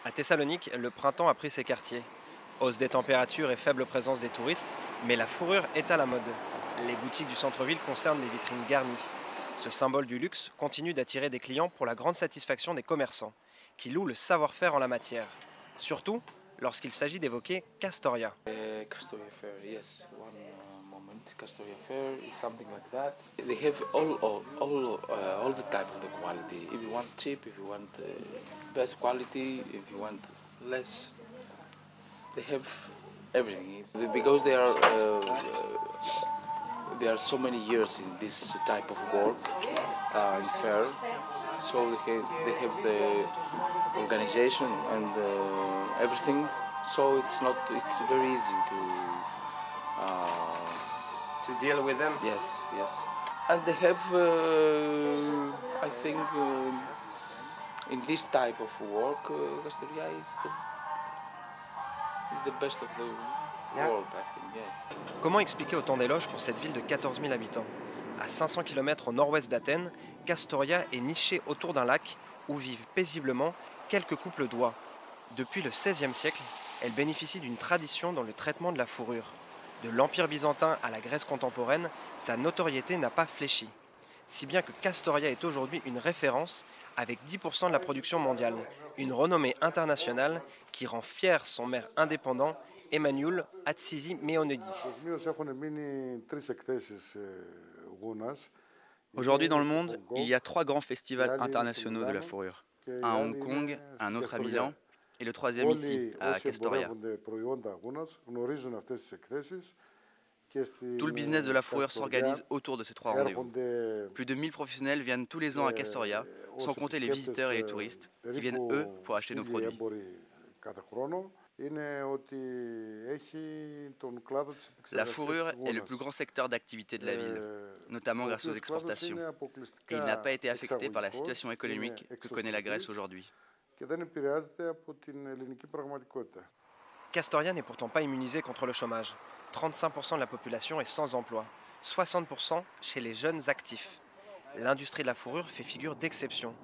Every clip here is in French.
À Thessalonique, le printemps a pris ses quartiers. Hausse des températures et faible présence des touristes, mais la fourrure est à la mode. Les boutiques du centre-ville concernent des vitrines garnies. Ce symbole du luxe continue d'attirer des clients pour la grande satisfaction des commerçants, qui louent le savoir-faire en la matière. Surtout lorsqu'il s'agit d'évoquer Castoria. Castoria Fair, yes. One moment. Castoria Fair is something like that. They have all the type of the quality. If you want cheap, if you want best quality, if you want less, they have everything. Because they are so many years in this type of work in fair, so they have the organization and everything. So it's very easy To deal with them. yes, yes. And they have, I think, in this type of work, Castoria is the best of the world, I think, yes. Comment expliquer autant d'éloges pour cette ville de 14 000 habitants? À 500 km au nord-ouest d'Athènes, Castoria est nichée autour d'un lac où vivent paisiblement quelques couples d'oies. Depuis le XVIe siècle, elle bénéficie d'une tradition dans le traitement de la fourrure. De l'Empire byzantin à la Grèce contemporaine, sa notoriété n'a pas fléchi. Si bien que Castoria est aujourd'hui une référence avec 10% de la production mondiale, une renommée internationale qui rend fier son maire indépendant Emmanuel Atsisi-Meonidis. Aujourd'hui dans le monde, il y a 3 grands festivals internationaux de la fourrure. Un à Hong Kong, un autre à Milan et le troisième ici, à Castoria. Tout le business de la fourrure s'organise autour de ces 3 rendez-vous. Plus de 1000 professionnels viennent tous les ans à Castoria, sans compter les visiteurs et les touristes, qui viennent eux pour acheter nos produits. La fourrure est le plus grand secteur d'activité de la ville, notamment grâce aux exportations. Et il n'a pas été affecté par la situation économique que connaît la Grèce aujourd'hui. Castoria n'est pourtant pas immunisé contre le chômage. 35% de la population est sans emploi, 60% chez les jeunes actifs. L'industrie de la fourrure fait figure d'exception.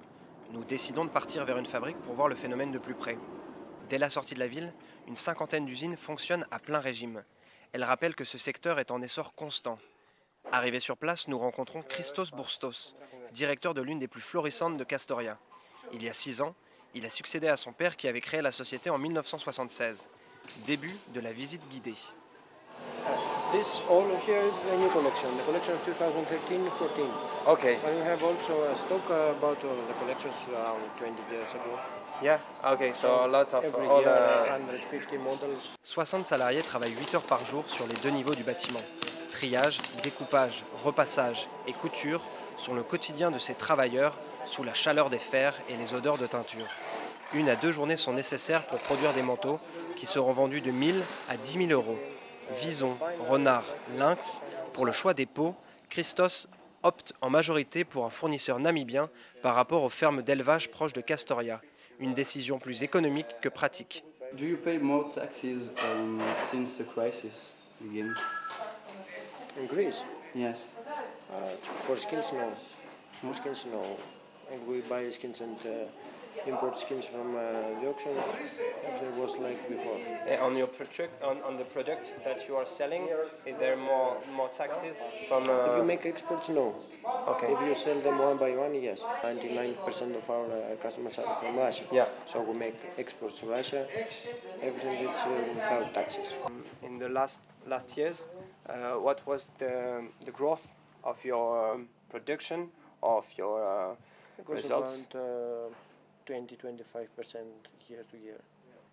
Nous décidons de partir vers une fabrique pour voir le phénomène de plus près. Dès la sortie de la ville, une cinquantaine d'usines fonctionnent à plein régime. Elle rappelle que ce secteur est en essor constant. Arrivés sur place, nous rencontrons Christos Bourstos, directeur de l'une des plus florissantes de Castoria. Il y a 6 ans, il a succédé à son père qui avait créé la société en 1976. Début de la visite guidée. This all here is the new collection, the collection of 2013-14. Okay. And we have also a stock about the collections around 20 years ago. Yeah. Okay. So a lot of Every all year, the 150 models. 60 salariés travaillent 8 heures par jour sur les 2 niveaux du bâtiment. Triage, découpage, repassage et couture sont le quotidien de ces travailleurs sous la chaleur des fers et les odeurs de teinture. 1 à 2 journées sont nécessaires pour produire des manteaux qui seront vendus de 1000 à 10 000 euros. Vison, renard, lynx, pour le choix des peaux, Christos opte en majorité pour un fournisseur namibien par rapport aux fermes d'élevage proches de Castoria. Une décision plus économique que pratique. Do you pay more taxes since the crisis began? In Greece, Yes. for skins, no. For skins, no. And we buy skins and import skins from the auctions. Everything was like before. On your on the product that you are selling, is there more taxes from? If you make exports, no. Okay. If you sell them one by one, yes. 99% of our customers are from Russia. Yeah. So we make exports to Russia. Everything is without taxes. In the last years, what was the growth of your production, of your It goes results? around 20-25% year to year.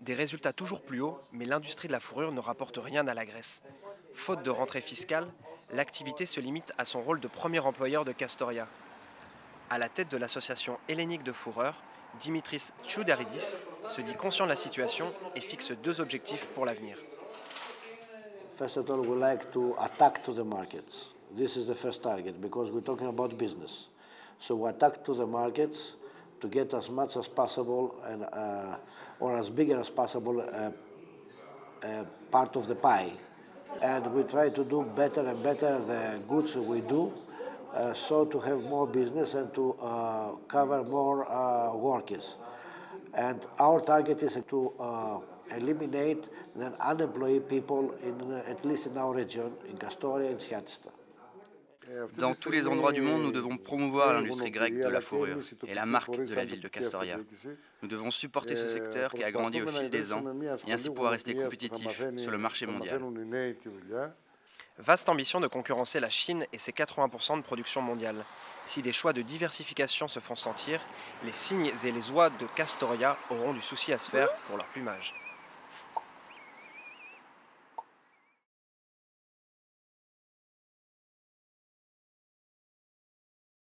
Des résultats toujours plus hauts, mais l'industrie de la fourrure ne rapporte rien à la Grèce. Faute de rentrée fiscale, l'activité se limite à son rôle de premier employeur de Castoria. À la tête de l'association hellénique de fourreurs, Dimitris Tchoudaridis se dit conscient de la situation et fixe 2 objectifs pour l'avenir. First of all, we like to attack to the markets. This is the first target because we're talking about business. So we attack to the markets to get as much as possible and or as big as possible part of the pie. And we try to do better and better the goods we do, so to have more business and to cover more workers. And our target is to eliminate the unemployed people, at least in our region, in Kastoria and Skiatista. Dans tous les endroits du monde, nous devons promouvoir l'industrie grecque de la fourrure et la marque de la ville de Kastoria. Nous devons supporter ce secteur qui a grandi au fil des ans et ainsi pouvoir rester compétitif sur le marché mondial. Vaste ambition de concurrencer la Chine et ses 80% de production mondiale. Si des choix de diversification se font sentir, les cygnes et les oies de Kastoria auront du souci à se faire pour leur plumage.